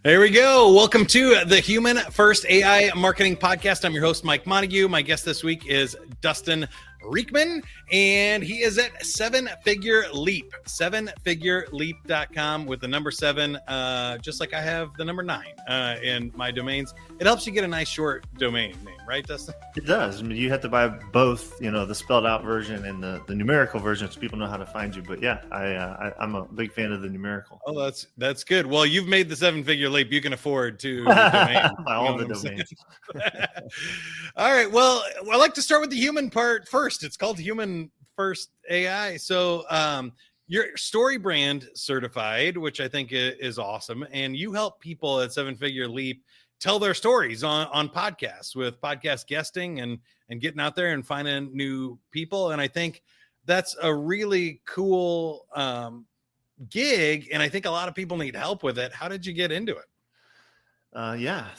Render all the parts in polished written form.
There we go. Welcome to the Human First AI Marketing Podcast. I'm your host, Mike Montague. My guest this week is Dustin Riechmann, and he is at Seven Figure Leap, sevenfigureleap.com with the number 7, just like I have the number 9 in my domains. It helps you get a nice short domain name, right, Dustin? It does. I mean, you have to buy both, the spelled out version and the numerical version so people know how to find you. But yeah, I'm a big fan of the numerical. Oh, that's good. Well, you've made the 7-figure leap. You can afford to domain. Buy all the domains. All right. Well, I like to start with the human part first. It's called Human First AI. So you're Story Brand certified, which I think is awesome. And you help people at 7-Figure Leap tell their stories on podcasts with podcast guesting and getting out there and finding new people. And I think that's a really cool gig. And I think a lot of people need help with it. How did you get into it?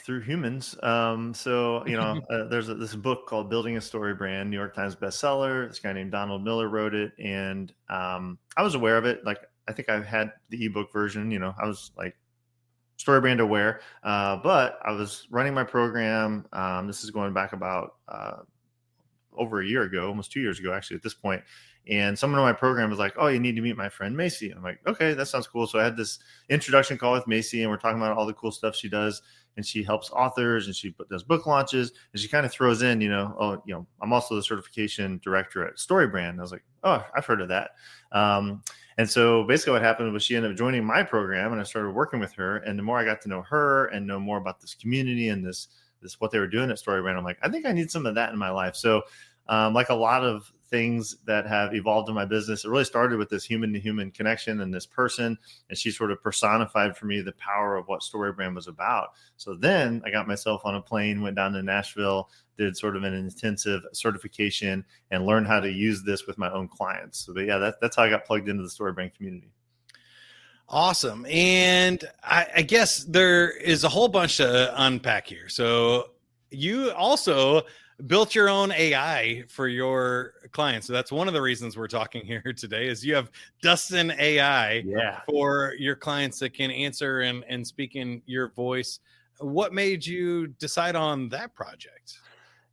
Through humans. There's this book called Building a Story Brand, New York Times bestseller. This guy named Donald Miller wrote it. And I was aware of it. Like, I think I had the ebook version, I was like Story Brand aware, but I was running my program. This is going back about over a year ago, almost 2 years ago, actually, at this point. And someone in my program was like, "Oh, you need to meet my friend Macy." I'm like, "Okay, that sounds cool." So I had this introduction call with Macy, and we're talking about all the cool stuff she does. And she helps authors, and she does book launches, and she kind of throws in, I'm also the certification director at Story Brand. I was like, "Oh, I've heard of that." And so basically what happened was she ended up joining my program, and I started working with her. And the more I got to know her and know more about this community and this what they were doing at Story Brand, I'm like, I think I need some of that in my life. So like a lot of things that have evolved in my business, it really started with this human to human connection and this person. And she sort of personified for me the power of what Story Brand was about. So then I got myself on a plane, went down to Nashville, did sort of an intensive certification and learned how to use this with my own clients. So, but yeah, that's how I got plugged into the Story Brand community. Awesome. And I guess there is a whole bunch to unpack here. So you also built your own AI for your clients. So that's one of the reasons we're talking here today is you have Dustin AI for your clients that can answer and speak in your voice. What made you decide on that project?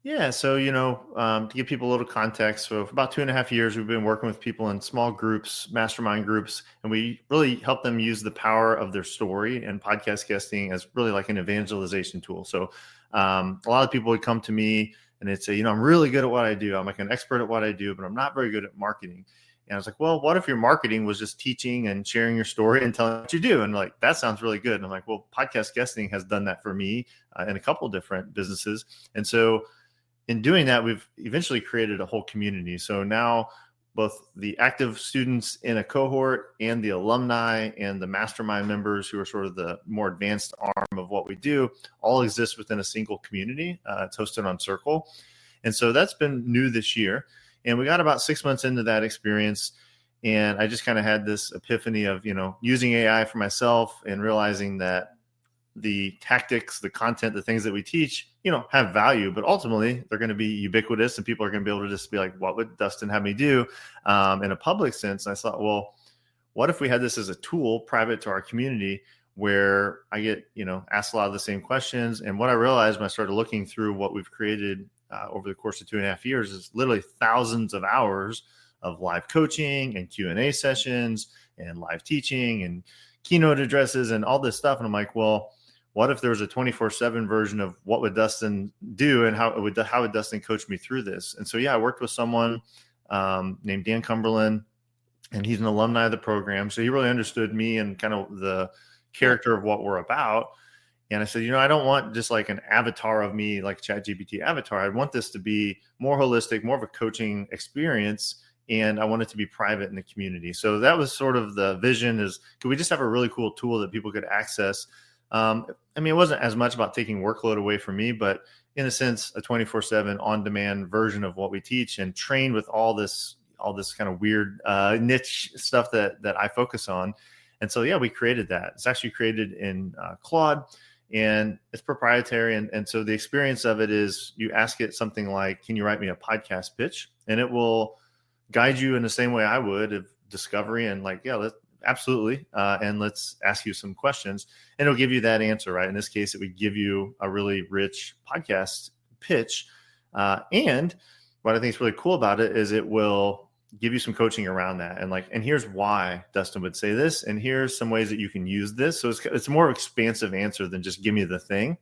Yeah. So, to give people a little context, so for about 2.5 years, we've been working with people in small groups, mastermind groups, and we really help them use the power of their story and podcast guesting as really like an evangelization tool. So a lot of people would come to me and they'd say, I'm really good at what I do. I'm like an expert at what I do, but I'm not very good at marketing. And I was like, well, what if your marketing was just teaching and sharing your story and telling what you do? And like, that sounds really good. And I'm like, well, podcast guesting has done that for me in a couple of different businesses. And so in doing that, we've eventually created a whole community. So now both the active students in a cohort and the alumni and the mastermind members who are sort of the more advanced arm of what we do all exist within a single community. It's hosted on Circle. And so that's been new this year. And we got about 6 months into that experience. And I just kind of had this epiphany of, using AI for myself and realizing that the tactics, the content, the things that we teach, have value, but ultimately they're going to be ubiquitous and people are going to be able to just be like, what would Dustin have me do in a public sense? And I thought, well, what if we had this as a tool private to our community where I get, asked a lot of the same questions. And what I realized when I started looking through what we've created over the course of 2.5 years is literally thousands of hours of live coaching and Q&A sessions and live teaching and keynote addresses and all this stuff. And I'm like, well, what if there was a 24/7 version of what would Dustin do and how would Dustin coach me through this? And so, I worked with someone named Dan Cumberland, and he's an alumni of the program. So he really understood me and kind of the character of what we're about. And I said, I don't want just like an avatar of me, like ChatGPT avatar. I want this to be more holistic, more of a coaching experience. And I want it to be private in the community. So that was sort of the vision is, could we just have a really cool tool that people could access? It wasn't as much about taking workload away from me, but in a sense, a 24/7 on-demand version of what we teach and trained with all this kind of weird niche stuff that I focus on. And so, we created that. It's actually created in Claude, and it's proprietary. And so the experience of it is you ask it something like, can you write me a podcast pitch? And it will guide you in the same way I would of discovery and like, absolutely. And let's ask you some questions, and it'll give you that answer, right? In this case, it would give you a really rich podcast pitch. And what I think is really cool about it is it will give you some coaching around that. And here's why Dustin would say this, and here's some ways that you can use this. So it's a more expansive answer than just give me the thing.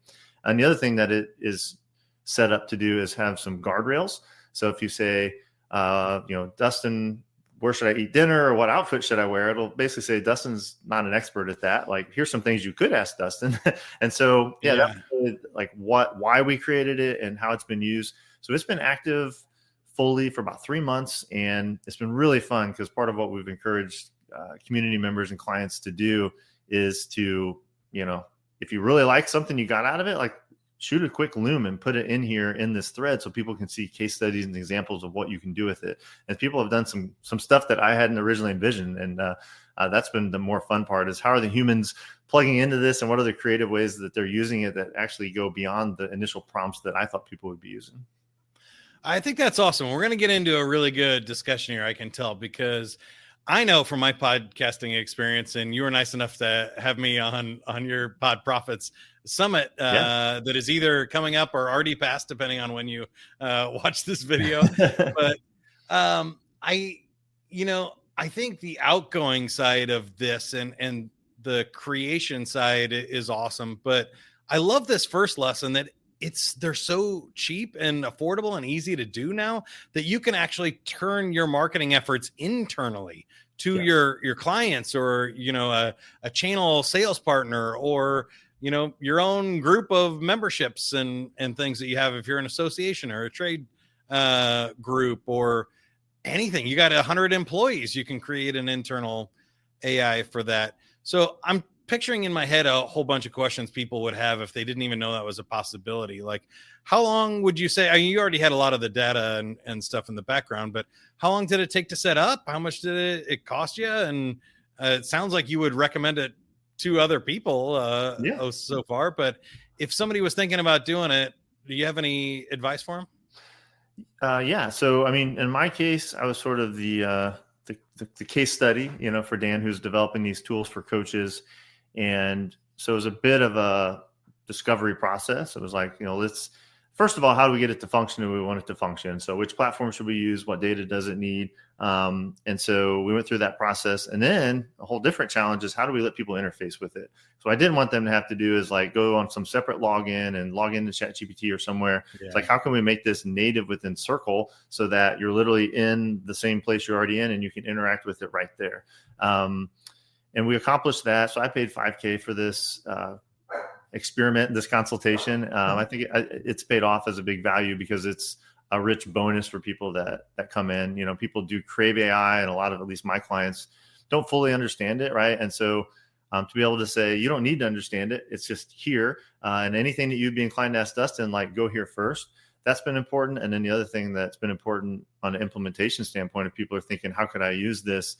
And the other thing that it is set up to do is have some guardrails. So if you say, Dustin, where should I eat dinner, or what outfit should I wear? It'll basically say, Dustin's not an expert at that. Like, here's some things you could ask Dustin. And so, that's really like why we created it and how it's been used. So it's been active fully for about 3 months, and it's been really fun because part of what we've encouraged community members and clients to do is to, if you really like something you got out of it, like, shoot a quick loom and put it in here in this thread so people can see case studies and examples of what you can do with it. And people have done some stuff that I hadn't originally envisioned. And that's been the more fun part, is how are the humans plugging into this, and what are the creative ways that they're using it that actually go beyond the initial prompts that I thought people would be using. I think that's awesome. We're going to get into a really good discussion here, I can tell, because I know from my podcasting experience, and you were nice enough to have me on your Pod Profits Summit that is either coming up or already passed, depending on when you watch this video. But I think the outgoing side of this and the creation side is awesome. But I love this first lesson that they're so cheap and affordable and easy to do now that you can actually turn your marketing efforts internally to your clients, or, a channel sales partner, or, your own group of memberships and things that you have. If you're an association or a trade group or anything, you got 100 employees, you can create an internal AI for that. So I'm picturing in my head a whole bunch of questions people would have if they didn't even know that was a possibility. Like, how long would you say, you already had a lot of the data and stuff in the background, but how long did it take to set up? How much did it cost you? And it sounds like you would recommend it to other people so far, but if somebody was thinking about doing it, do you have any advice for them? So, in my case, I was sort of the case study, for Dan, who's developing these tools for coaches. And so it was a bit of a discovery process. It was like, first of all, how do we get it to function the way we want it to function? So which platform should we use? What data does it need? And so we went through that process. And then a whole different challenge is, how do we let people interface with it? So I didn't want them to have to do is like go on some separate login and log into ChatGPT or somewhere. Yeah. It's like, how can we make this native within Circle so that you're literally in the same place you're already in and you can interact with it right there? And we accomplished that. So I paid $5,000 for this experiment, this consultation. I think it's paid off as a big value because it's a rich bonus for people that come in. People do crave AI, and a lot of, at least my clients, don't fully understand it, right? And so to be able to say, you don't need to understand it, it's just here. And anything that you'd be inclined to ask Dustin, like, go here first. That's been important. And then the other thing that's been important on an implementation standpoint, if people are thinking, how could I use this,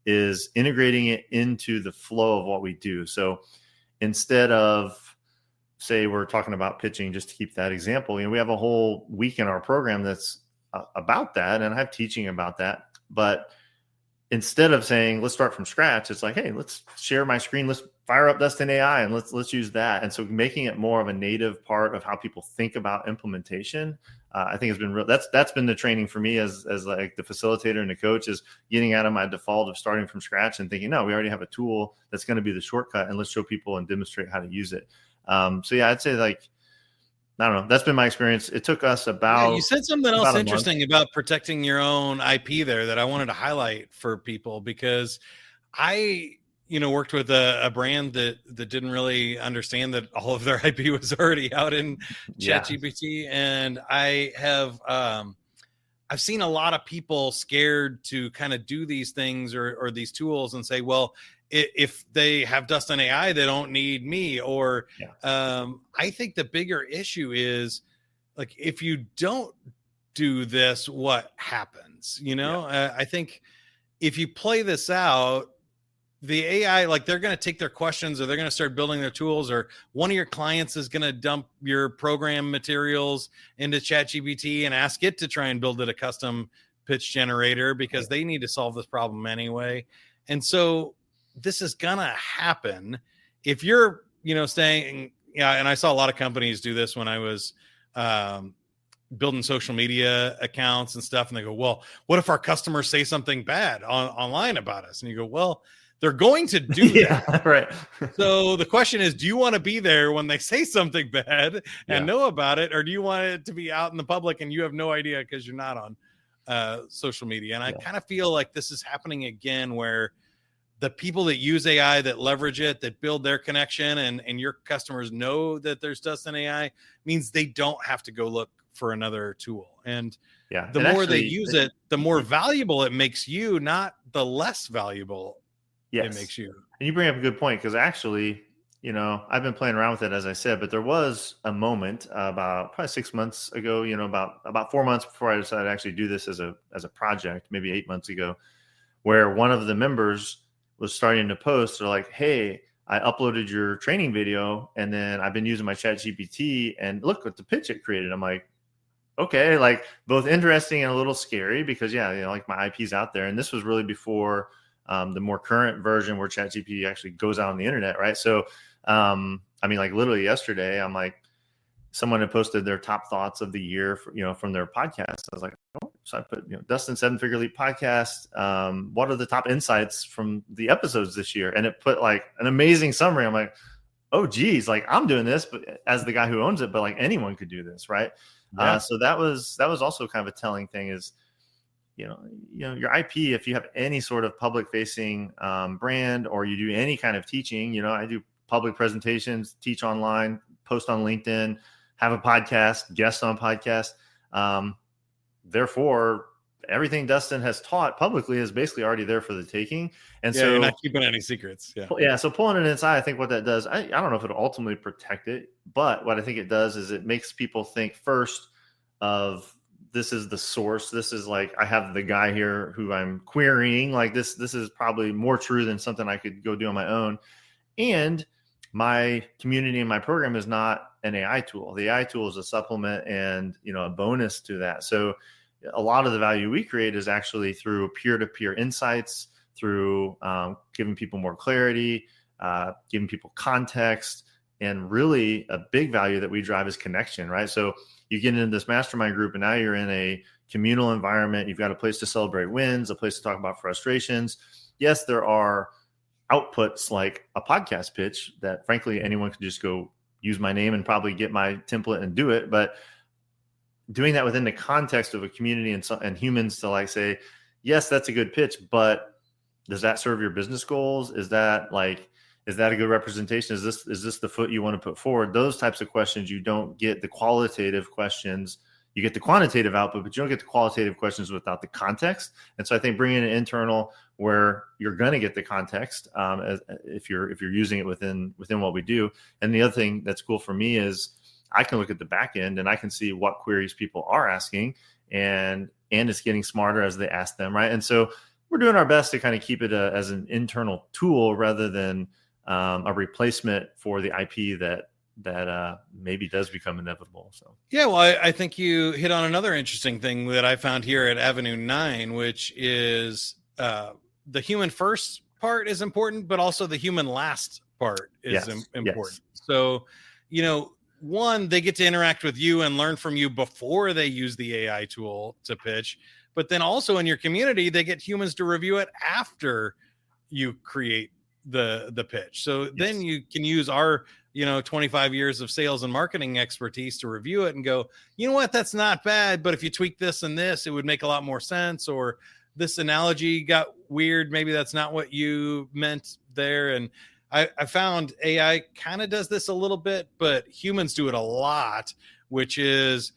is integrating it into the flow of what we do. So instead of, say, we're talking about pitching, just to keep that example, we have a whole week in our program that's about that, and I have teaching about that. But instead of saying, let's start from scratch, it's like, hey, let's share my screen, let's fire up Dustin AI, and let's use that. And so making it more of a native part of how people think about implementation, I think has been real. That's been the training for me as like the facilitator and the coach, is getting out of my default of starting from scratch and thinking, no, we already have a tool that's going to be the shortcut, and let's show people and demonstrate how to use it. I'd say, like, I don't know. That's been my experience. It took us about. You said something else interesting about protecting your own IP there that I wanted to highlight for people, because I, worked with a brand that didn't really understand that all of their IP was already out in ChatGPT, and I have I've seen a lot of people scared to kind of do these things or these tools and say, well, if they have Dustin AI, they don't need me. Or I think the bigger issue is, like, if you don't do this, what happens? I think if you play this out, the AI, like, they're going to take their questions, or they're going to start building their tools, or one of your clients is going to dump your program materials into ChatGPT and ask it to try and build it a custom pitch generator, because they need to solve this problem anyway. And so this is gonna happen if you're, staying. Yeah, and I saw a lot of companies do this when I was building social media accounts and stuff, and they go, well, what if our customers say something bad online about us? And you go, well, they're going to do that. Right. So the question is, do you want to be there when they say something bad and know about it, or do you want it to be out in the public and you have no idea because you're not on social media? And I kind of feel like this is happening again, where the people that use AI, that leverage it, that build their connection, and your customers know that there's Dustin AI, means they don't have to go look for another tool. And the more they use it, the more valuable it makes you, not the less valuable it makes you. And you bring up a good point, because actually, I've been playing around with it, as I said, but there was a moment about probably 6 months ago, about 4 months before I decided to actually do this as a project, maybe 8 months ago, where one of the members was starting to post. They're like, hey, I uploaded your training video, and then I've been using my chat GPT, and look what the pitch it created. I'm like, okay, like both interesting and a little scary, because like my IP's out there. And this was really before the more current version where ChatGPT actually goes out on the internet, right? So, like literally yesterday, I'm like, someone had posted their top thoughts of the year, from their podcast. I was like, oh, so I put, Dustin 7-Figure Leap podcast. What are the top insights from the episodes this year? And it put like an amazing summary. I'm like, oh, geez, like I'm doing this, but as the guy who owns it, but like anyone could do this, right? Yeah. So that was also kind of a telling thing is, your IP, if you have any sort of public facing brand, or you do any kind of teaching, I do public presentations, teach online, post on LinkedIn, have a podcast, guest on podcast. Therefore, everything Dustin has taught publicly is basically already there for the taking. And so you're not keeping any secrets. So pulling it inside, I think what that does, I don't know if it'll ultimately protect it, but what I think it does is it makes people think first of, this is the source. This is like, I have the guy here who I'm querying. Like this is probably more true than something I could go do on my own. And my community and my program is not an AI tool. The AI tool is a supplement and, a bonus to that. So a lot of the value we create is actually through peer-to-peer insights, through giving people more clarity, giving people context, and really a big value that we drive is connection, right? So you get into this mastermind group, and now you're in a communal environment. You've got a place to celebrate wins, a place to talk about frustrations. Yes, there are outputs like a podcast pitch that frankly anyone can just go use my name and probably get my template and do it. But doing that within the context of a community and humans to like say, yes, that's a good pitch, but does that serve your business goals? Is that a good representation? Is this the foot you want to put forward? Those types of questions, you don't get the qualitative questions. You get the quantitative output, but you don't get the qualitative questions without the context. And so I think bringing it internal where you're going to get the context, if you're using it within what we do. And the other thing that's cool for me is I can look at the back end and I can see what queries people are asking, and it's getting smarter as they ask them, right? And so we're doing our best to kind of keep it as an internal tool rather than a replacement for the IP that maybe does become inevitable. So well, I think you hit on another interesting thing that I found here at Avenue 9, which is the human first part is important, but also the human last part is important. So, one, they get to interact with you and learn from you before they use the AI tool to pitch, but then also in your community, they get humans to review it after you create the pitch. So then you can use our 25 years of sales and marketing expertise to review it and go, you know what, that's not bad, but if you tweak this and this, it would make a lot more sense. Or this analogy got weird, maybe that's not what you meant there. And I found AI kind of does this a little bit, but humans do it a lot, which is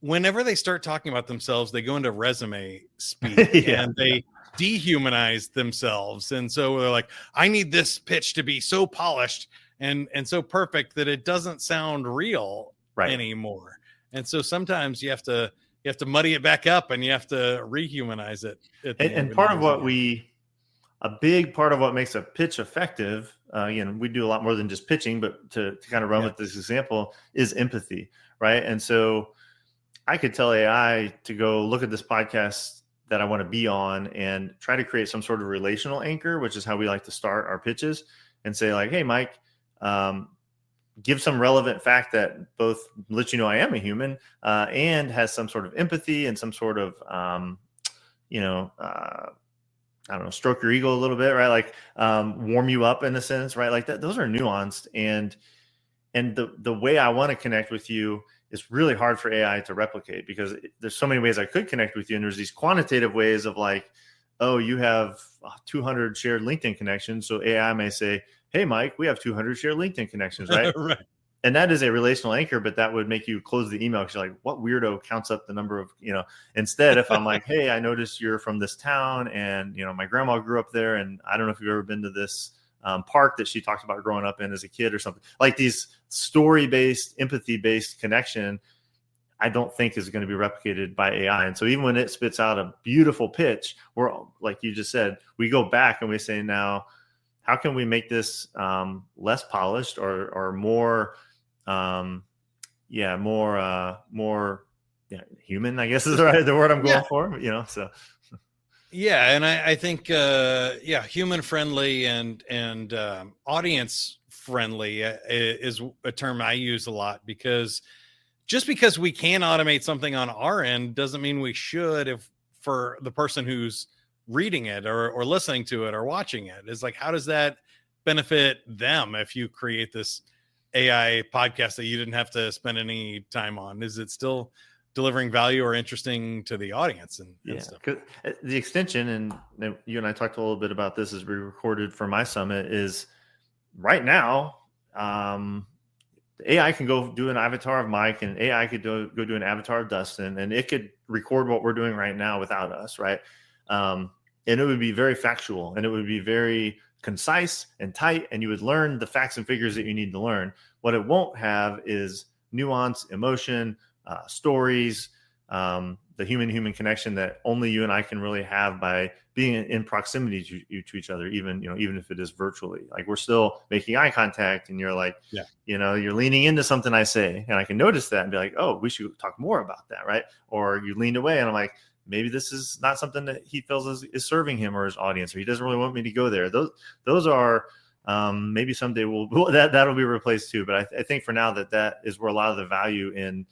whenever they start talking about themselves, they go into resume speak and they dehumanize themselves. And so they're like, I need this pitch to be so polished and so perfect that it doesn't sound real anymore. And so sometimes you have to muddy it back up and you have to rehumanize it. And part of a big part of what makes a pitch effective, we do a lot more than just pitching, but to kind of run with this example is empathy, right? And so I could tell AI to go look at this podcast that I want to be on, and try to create some sort of relational anchor, which is how we like to start our pitches, and say like, hey, Mike, give some relevant fact that both lets you know I am a human and has some sort of empathy and some sort of, I don't know, stroke your ego a little bit, right? Like warm you up in a sense, right? Like that. Those are nuanced, and the way I want to connect with you is really hard for AI to replicate, because there's so many ways I could connect with you, and there's these quantitative ways of like, oh, you have 200 shared LinkedIn connections, so AI may say, hey, Mike, we have 200 shared LinkedIn connections, right? Right. And that is a relational anchor, but that would make you close the email because you're like, what weirdo counts up the number of, instead, if I'm like, hey, I noticed you're from this town, and, my grandma grew up there, and I don't know if you've ever been to this park that she talked about growing up in as a kid or something, like these story-based, empathy-based connection, I don't think is going to be replicated by AI. And so even when it spits out a beautiful pitch, we're, like you just said, we go back and we say, now, how can we make this less polished or more, more human, I guess is the word I'm going for, so. Yeah. And I think, human friendly and audience friendly is a term I use a lot, because just because we can automate something on our end doesn't mean we should if for the person who's reading it or listening to it or watching it. Is like, how does that benefit them if you create this AI podcast that you didn't have to spend any time on? Is it still delivering value or interesting to the audience and stuff? The extension, and you and I talked a little bit about this as we recorded for my summit, is right now, AI can go do an avatar of Mike, and AI could go do an avatar of Dustin, and it could record what we're doing right now without us, right? And it would be very factual, and it would be very concise and tight, and you would learn the facts and figures that you need to learn. What it won't have is nuance, emotion, stories, the human connection that only you and I can really have by being in proximity to each other, even if it is virtually. Like, we're still making eye contact, and you're like, you're leaning into something I say, and I can notice that and be like, oh, we should talk more about that, right? Or you leaned away, and I'm like, maybe this is not something that he feels is serving him or his audience, or he doesn't really want me to go there. Those are maybe someday that'll be replaced too. But I think for now that is where a lot of the value in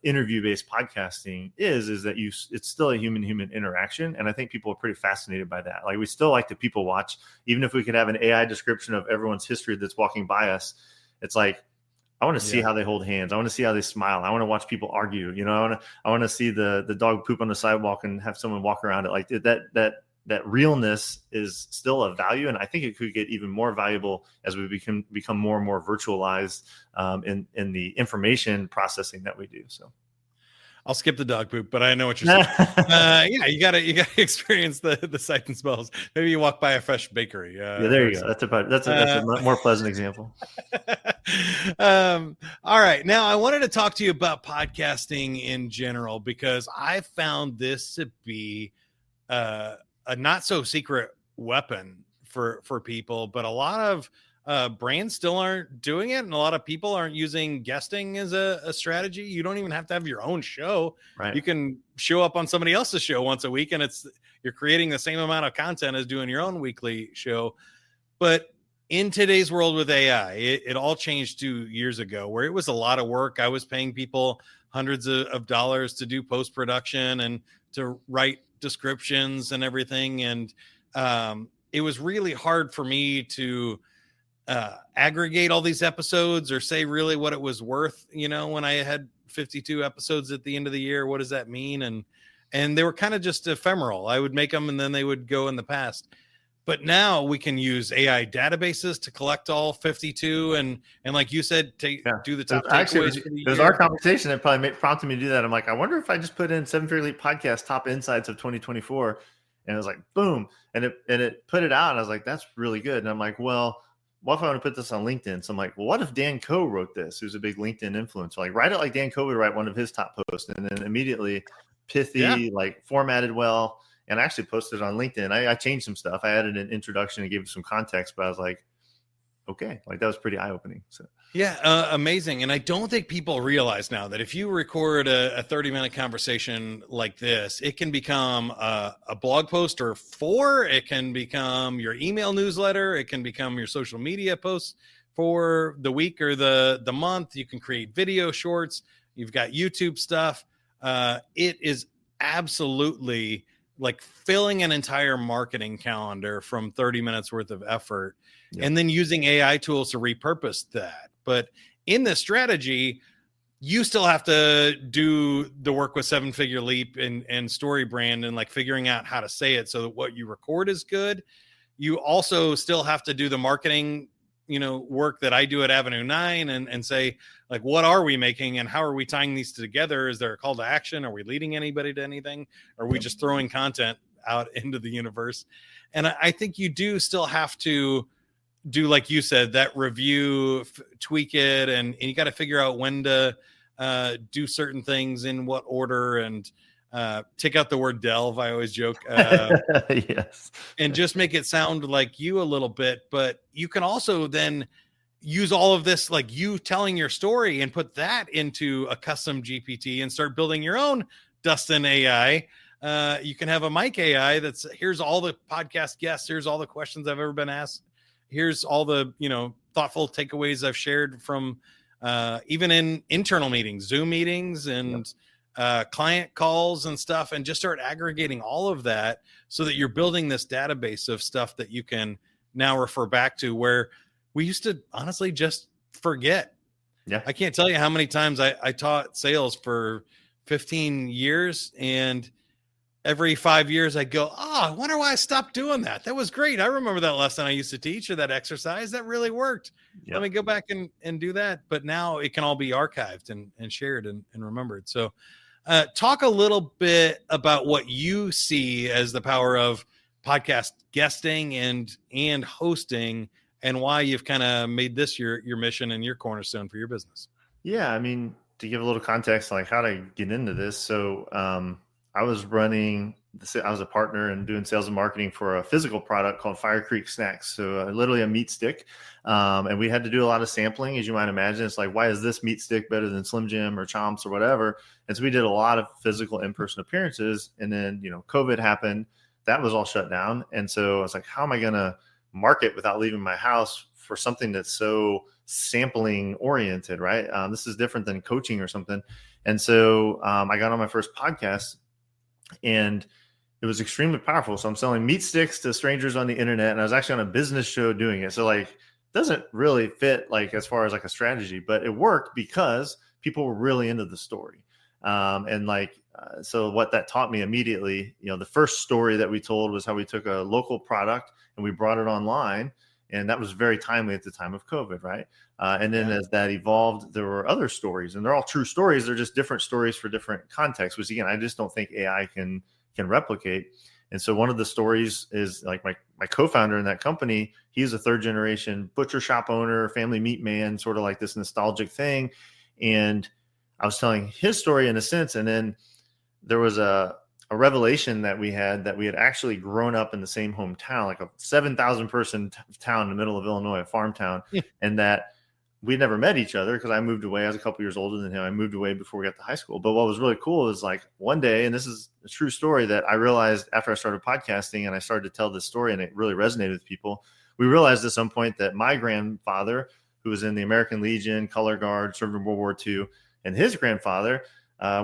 interview-based podcasting is that it's still a human interaction. And I think people are pretty fascinated by that. Like, we still like to people watch, even if we could have an AI description of everyone's history that's walking by us. It's like, I want to see how they hold hands. I want to see how they smile. I want to watch people argue. I want to see the dog poop on the sidewalk and have someone walk around it. Like, that realness is still a value, and I think it could get even more valuable as we become more and more virtualized in the information processing that we do. So, I'll skip the dog poop, but I know what you're saying. You gotta experience the sights and smells. Maybe you walk by a fresh bakery. There you go. That's a more pleasant example. All right, now I wanted to talk to you about podcasting in general, because I found this to be a not so secret weapon for people, but a lot of brands still aren't doing it, and a lot of people aren't using guesting as a strategy. You don't even have to have your own show. Right. You can show up on somebody else's show once a week, and you're creating the same amount of content as doing your own weekly show. But in today's world with AI, it all changed 2 years ago, where it was a lot of work. I was paying people hundreds of dollars to do post-production and to write descriptions and everything. And it was really hard for me to aggregate all these episodes or say really what it was worth. When I had 52 episodes at the end of the year, what does that mean? And they were kind of just ephemeral. I would make them and then they would go in the past. But now we can use AI databases to collect all 52, and like you said, do the top takeaways. It was our conversation that probably prompted me to do that. I'm like, I wonder if I just put in 7 Figure Leap Podcast top insights of 2024, and it was like, boom, and it put it out, and I was like, that's really good. And I'm like, well, what if I want to put this on LinkedIn? So I'm like, well, what if Dan Coe wrote this, who's a big LinkedIn influencer? Like, write it like Dan Coe would write one of his top posts, and then immediately pithy, like formatted well. And I actually posted it on LinkedIn. I changed some stuff. I added an introduction and gave some context, but I was like, okay, like that was pretty eye opening. So. Yeah, amazing. And I don't think people realize now that if you record a 30-minute conversation like this, it can become a blog post or four. It can become your email newsletter. It can become your social media posts for the week or the month. You can create video shorts. You've got YouTube stuff. It is absolutely like filling an entire marketing calendar from 30 minutes worth of effort. Yep. And then using AI tools to repurpose that. But in this strategy, you still have to do the work with 7-Figure Leap and Story Brand and like figuring out how to say it so that what you record is good. You also still have to do the marketing, work that I do at Avenue 9 and say, like, what are we making and how are we tying these together? Is there a call to action? Are we leading anybody to anything? Are we just throwing content out into the universe? And I think you do still have to do, like you said, that review, tweak it, and you got to figure out when to do certain things in what order, and take out the word delve. I always joke. Yes. And just make it sound like you a little bit. But you can also then use all of this, like you telling your story, and put that into a custom GPT and start building your own Dustin AI. You can have a Mike AI that's, here's all the podcast guests. Here's all the questions I've ever been asked. Here's all the, thoughtful takeaways I've shared from even in internal meetings, Zoom meetings, and client calls and stuff, and just start aggregating all of that so that you're building this database of stuff that you can now refer back to, where we used to honestly just forget. Yeah. I can't tell you how many times I taught sales for 15 years, and every 5 years I go, I wonder why I stopped doing that. That was great. I remember that lesson I used to teach, or that exercise that really worked. Yep. Let me go back and do that. But now it can all be archived and shared and remembered. So talk a little bit about what you see as the power of podcast guesting and hosting, and why you've kind of made this your mission and your cornerstone for your business. Yeah. I mean, to give a little context, like how to get into this. So, I was a partner and doing sales and marketing for a physical product called Fire Creek Snacks. So literally a meat stick. And we had to do a lot of sampling, as you might imagine. It's like, why is this meat stick better than Slim Jim or Chomps or whatever? And so we did a lot of physical in-person appearances. And then, COVID happened. That was all shut down. And so I was like, how am I going to market without leaving my house for something that's so sampling oriented, right? This is different than coaching or something. And so I got on my first podcast, and it was extremely powerful. So I'm selling meat sticks to strangers on the internet, and I was actually on a business show doing it. So like, doesn't really fit like as far as like a strategy, but it worked because people were really into the story. So what that taught me immediately, the first story that we told was how we took a local product and we brought it online. And that was very timely at the time of COVID, right? And then as that evolved, there were other stories, and they're all true stories. They're just different stories for different contexts, which again, I just don't think AI can replicate. And so one of the stories is like my co-founder in that company, he's a 3rd generation butcher shop owner, family meat man, sort of like this nostalgic thing. And I was telling his story in a sense. And then there was a revelation that we had actually grown up in the same hometown, like a 7,000 person town in the middle of Illinois, a farm town, and that we'd never met each other because I moved away. I was a couple years older than him. I moved away before we got to high school. But what was really cool is like one day, and this is a true story that I realized after I started podcasting and I started to tell this story and it really resonated with people. We realized at some point that my grandfather, who was in the American Legion, Color Guard, served in World War II, and his grandfather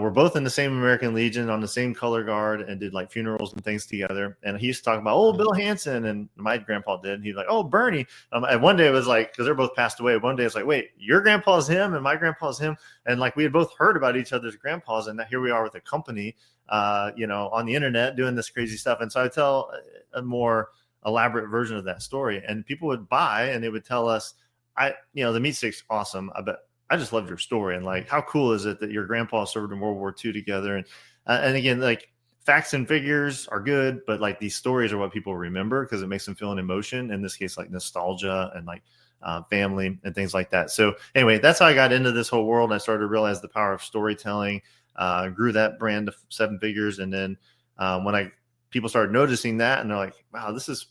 were both in the same American Legion on the same color guard and did like funerals and things together. And he used to talk about, oh, Bill Hansen, and my grandpa did. And he's like, oh, Bernie. And one day it was like, because they're both passed away. One day it's like, wait, your grandpa's him and my grandpa's him. And like we had both heard about each other's grandpas, and here we are with a company, on the internet doing this crazy stuff. And so I tell a more elaborate version of that story, and people would buy and they would tell us, the meat stick's awesome. I just loved your story. And like, how cool is it that your grandpa served in World War II together? And again, like facts and figures are good, but like these stories are what people remember because it makes them feel an emotion. In this case, like nostalgia and like family and things like that. So anyway, that's how I got into this whole world. I started to realize the power of storytelling, grew that brand to 7 figures. And then when people started noticing that, and they're like, wow, this is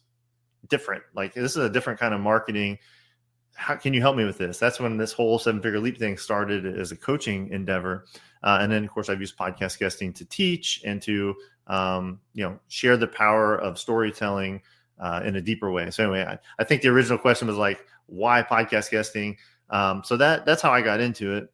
different. Like this is a different kind of marketing. how can you help me with this? That's when this whole 7-figure leap thing started as a coaching endeavor. And then of course I've used podcast guesting to teach and to, share the power of storytelling in a deeper way. So anyway, I think the original question was like, why podcast guesting? So that's how I got into it.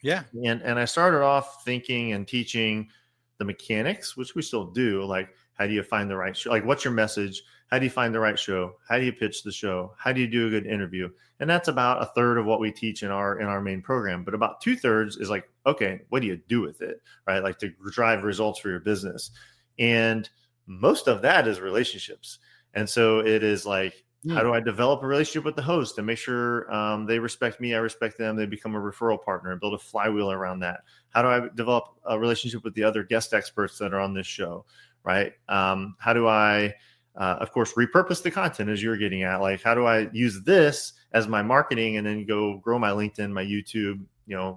Yeah. And I started off thinking and teaching the mechanics, which we still do. Like, how do you find the right show? Like, what's your message? How do you find the right show? How do you pitch the show? How do you do a good interview? And that's about a third of what we teach in our main program. But about 2/3 is like, okay, what do you do with it? Right? Like to drive results for your business. And most of that is relationships. And so it is like, how do I develop a relationship with the host and make sure they respect me, I respect them, they become a referral partner and build a flywheel around that? How do I develop a relationship with the other guest experts that are on this show, right? How do I, of course, repurpose the content as you're getting at? Like, how do I use this as my marketing and then go grow my LinkedIn, my YouTube,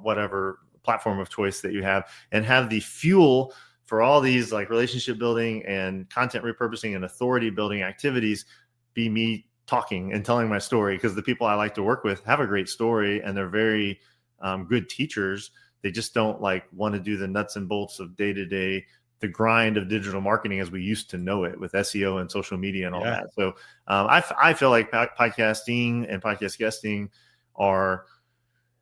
whatever platform of choice that you have, and have the fuel for all these like relationship building and content repurposing and authority building activities be me talking and telling my story, because the people I like to work with have a great story and they're very good teachers. They just don't like want to do the nuts and bolts of day-to-day, the grind of digital marketing as we used to know it with SEO and social media and all that. So I feel like podcasting and podcast guesting are,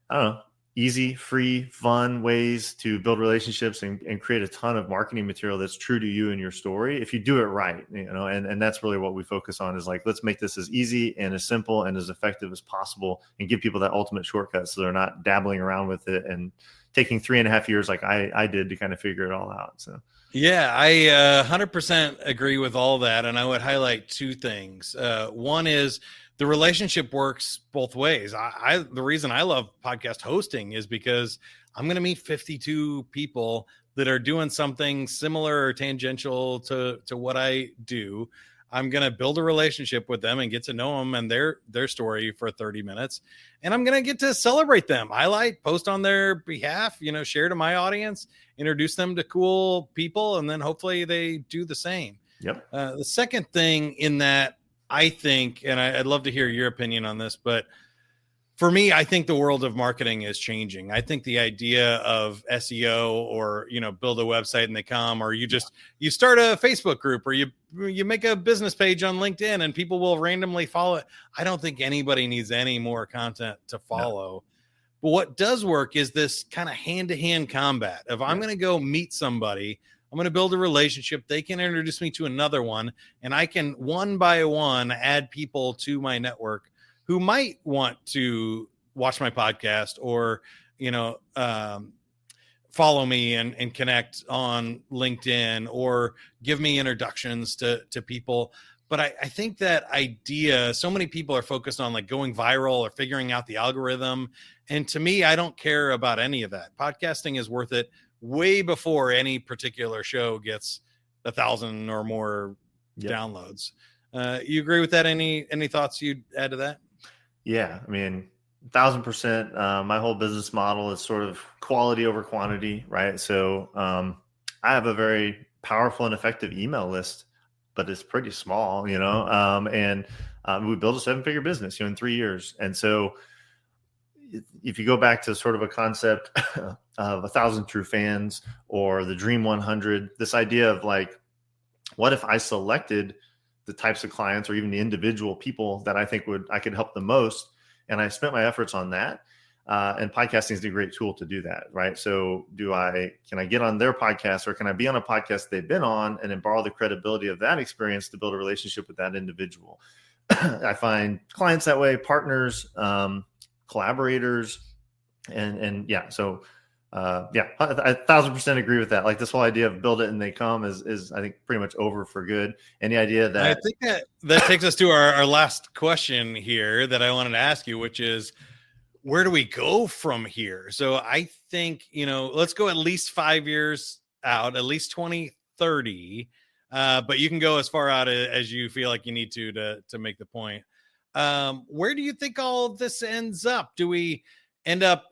I don't know, easy, free, fun ways to build relationships and create a ton of marketing material that's true to you and your story if you do it right. And that's really what we focus on, is like, let's make this as easy and as simple and as effective as possible and give people that ultimate shortcut so they're not dabbling around with it and taking 3.5 years like I did to kind of figure it all out. So yeah, I 100% agree with all that. And I would highlight two things. One is the relationship works both ways. The reason I love podcast hosting is because I'm going to meet 52 people that are doing something similar or tangential to what I do. I'm going to build a relationship with them and get to know them and their story for 30 minutes. And I'm going to get to celebrate them. Highlight, post on their behalf, share to my audience, introduce them to cool people, and then hopefully they do the same. Yep. The second thing in that, I think, and I'd love to hear your opinion on this, but for me, I think the world of marketing is changing. I think the idea of SEO or, build a website and they come, or you start a Facebook group, or you make a business page on LinkedIn and people will randomly follow it. I don't think anybody needs any more content to follow. No. But what does work is this kind of hand-to-hand combat of I'm going to go meet somebody, I'm going to build a relationship, they can introduce me to another one, and I can one by one add people to my network who might want to watch my podcast or, follow me and connect on LinkedIn or give me introductions to people. But I think that idea, so many people are focused on like going viral or figuring out the algorithm. And to me, I don't care about any of that. Podcasting is worth it way before any particular show gets 1,000 or more downloads. You agree with that? Any thoughts you'd add to that? Yeah, I mean, 1,000%. My whole business model is sort of quality over quantity, right? So I have a very powerful and effective email list, but it's pretty small, and we built a 7-figure business, in 3 years. And so if you go back to sort of a concept of 1,000 true fans or the Dream 100, this idea of like, what if I selected the types of clients or even the individual people that I think I could help the most, and I spent my efforts on that. And podcasting is a great tool to do that, right? So can I get on their podcast, or can I be on a podcast they've been on and then borrow the credibility of that experience to build a relationship with that individual? I find clients that way, partners, collaborators, and yeah. So I 1,000% agree with that. Like this whole idea of build it and they come is I think pretty much over for good. And the idea that I think that takes us to our last question here that I wanted to ask you, which is, where do we go from here? So I think, let's go at least 5 years out, at least 2030. But you can go as far out as you feel like you need to make the point. Where do you think all of this ends up? Do we end up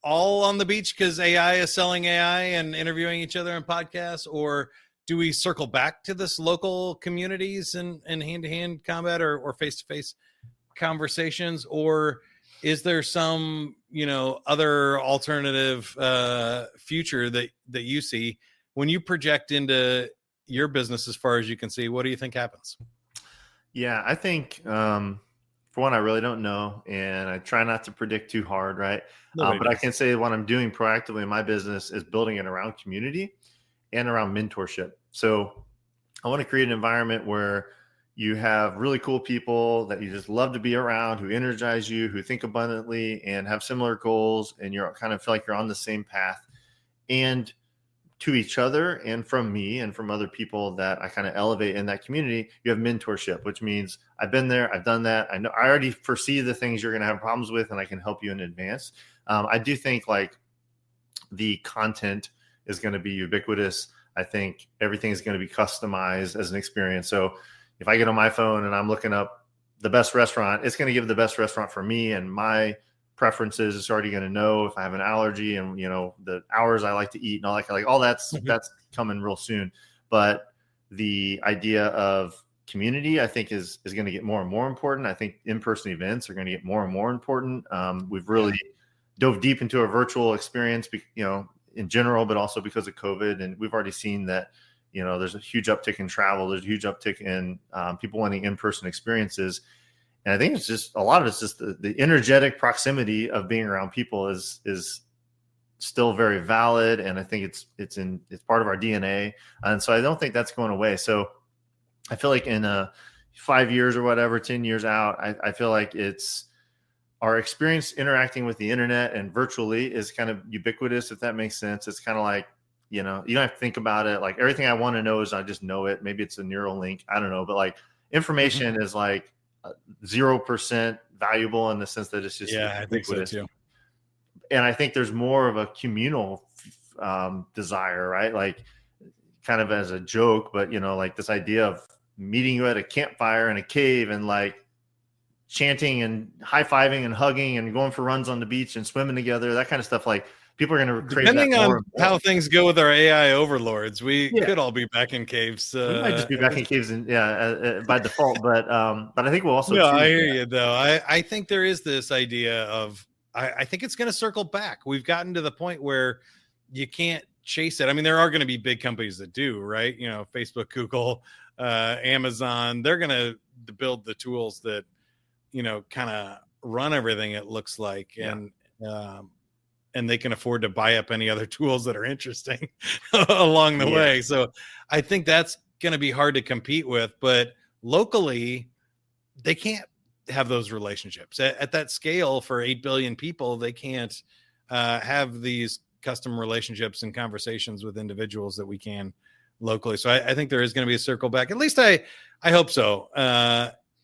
all on the beach because AI is selling AI and interviewing each other in podcasts? Or do we circle back to this local communities and hand-to-hand combat or face-to-face conversations, or is there some, other alternative future that you see when you project into your business as far as you can see? What do you think happens? Yeah, I think for one, I really don't know, and I try not to predict too hard, right? But I can say what I'm doing proactively in my business is building it around community and around mentorship. So I want to create an environment where you have really cool people that you just love to be around, who energize you, who think abundantly and have similar goals, and you're kind of feel like you're on the same path. And to each other and from me and from other people that I kind of elevate in that community, you have mentorship, which means I've been there, I've done that. I know I already foresee the things you're going to have problems with, and I can help you in advance. I do think like the content is going to be ubiquitous. I think everything is going to be customized as an experience. So if I get on my phone and I'm looking up the best restaurant, it's going to give the best restaurant for me and my preferences. It's already going to know if I have an allergy and, the hours I like to eat and all that, like all that's coming real soon. But the idea of community, I think is going to get more and more important. I think in-person events are going to get more and more important. We've really dove deep into a virtual experience, in general, but also because of COVID. And we've already seen that, there's a huge uptick in travel. There's a huge uptick in people wanting in-person experiences. And I think it's just a lot of it's just the energetic proximity of being around people is still very valid. And I think it's part of our DNA. And so I don't think that's going away. So I feel like in 5 years or whatever, 10 years out, I feel like it's our experience interacting with the internet and virtually is kind of ubiquitous, if that makes sense. It's kind of like, you don't have to think about it. Like everything I want to know is I just know it. Maybe it's a neural link. I don't know. But like information is like 0% valuable in the sense that it's just I think so too. And I think there's more of a communal desire, right? Like kind of as a joke, but like this idea of meeting you at a campfire in a cave and like chanting and high-fiving and hugging and going for runs on the beach and swimming together, that kind of stuugh. Like people are going to crave depending that more on how things go with our AI overlords. We could all be back in caves. We might just be back in caves and by default, but I think we'll also. No, I hear you though. I think there is this idea of I think it's going to circle back. We've gotten to the point where you can't chase it. I mean, there are going to be big companies that do, right? Facebook, Google, Amazon. They're going to build the tools that kind of run everything, it looks like. And they can afford to buy up any other tools that are interesting along the way. So I think that's going to be hard to compete with, but locally they can't have those relationships at that scale for 8 billion people. They can't have these custom relationships and conversations with individuals that we can locally. So I think there is going to be a circle back. At least I hope so.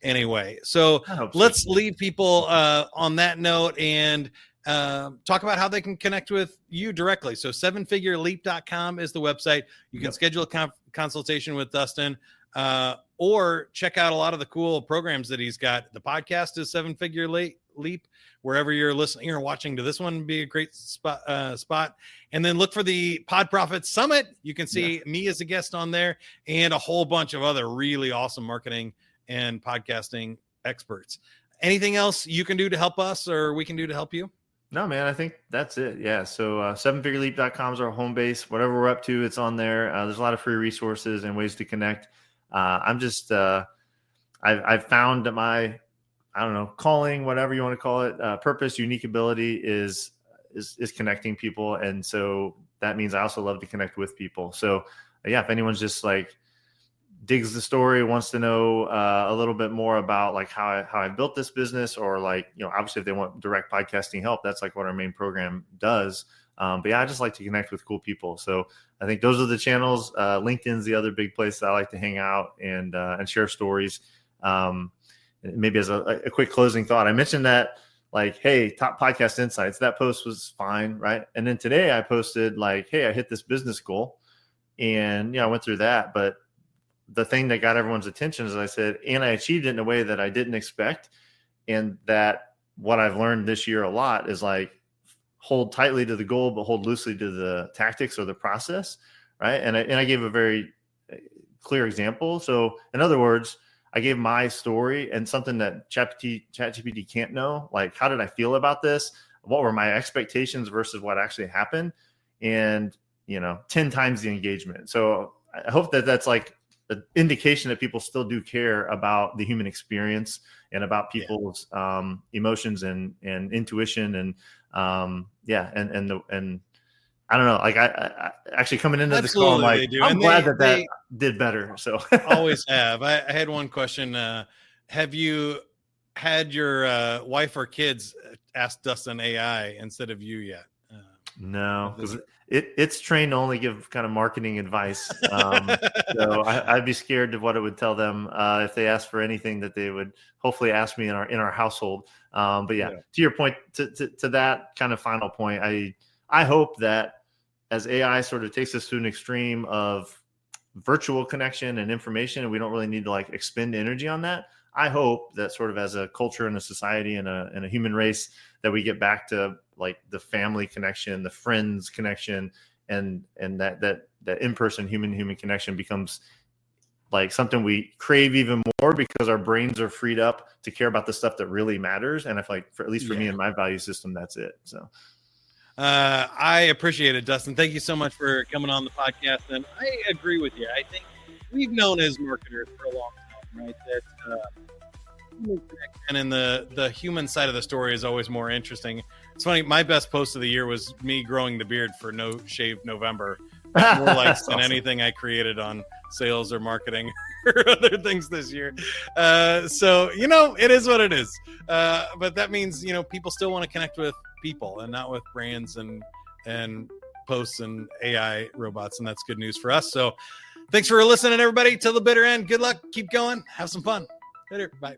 Anyway, so let's leave people on that note and talk about how they can connect with you directly. So 7figureleap.com is the website. You can schedule a consultation with Dustin or check out a lot of the cool programs that he's got. The podcast is 7-Figure Leap. Wherever you're listening or watching to this one, be a great spot. And then look for the Pod Profits Summit. You can see me as a guest on there and a whole bunch of other really awesome marketing and podcasting experts. Anything else you can do to help us or we can do to help you? No, man, I think that's it. Yeah. So 7figureleap.com is our home base. Whatever we're up to, it's on there. There's a lot of free resources and ways to connect. I'm just, I've found that my, calling, whatever you want to call it, purpose, unique ability is connecting people. And so that means I also love to connect with people. So if anyone's just like, digs the story, wants to know a little bit more about like how I built this business, or like, obviously if they want direct podcasting help, that's like what our main program does. But I just like to connect with cool people. So I think those are the channels. LinkedIn's the other big place that I like to hang out and share stories. Maybe as a quick closing thought, I mentioned that like, hey, top podcast insights, that post was fine. Right. And then today I posted like, hey, I hit this business goal and I went through that, but the thing that got everyone's attention is I said, and I achieved it in a way that I didn't expect. And that what I've learned this year a lot is like hold tightly to the goal, but hold loosely to the tactics or the process. Right. And I gave a very clear example. So in other words, I gave my story and something that ChatGPT can't know. Like, how did I feel about this? What were my expectations versus what actually happened? And, 10 times the engagement. So I hope that that's like an indication that people still do care about the human experience and about people's emotions and intuition and and I don't know, like I actually coming into this call, I'm like, I'm glad that they did better. So always have. I had one question. Have you had your wife or kids ask Dustin AI instead of you yet? No, because it's trained to only give kind of marketing advice. So I'd be scared of what it would tell them if they asked for anything that they would hopefully ask me in our household. But to your point, to that kind of final point, I hope that as AI sort of takes us to an extreme of virtual connection and information, and we don't really need to like expend energy on that. I hope that sort of as a culture and a society and a human race that we get back to like the family connection, the friends connection, and that in-person human connection becomes like something we crave even more because our brains are freed up to care about the stuff that really matters. And I feel like at least for me and my value system, that's it. So I appreciate it, Dustin. Thank you so much for coming on the podcast. And I agree with you. I think we've known as marketers for a long time, right? That human connection and the human side of the story is always more interesting. It's funny. My best post of the year was me growing the beard for No Shave November. More likes than anything I created on sales or marketing or other things this year. So, it is what it is. But that means, people still want to connect with people and not with brands and posts and AI robots. And that's good news for us. So thanks for listening, everybody, till the bitter end. Good luck. Keep going. Have some fun. Later. Bye.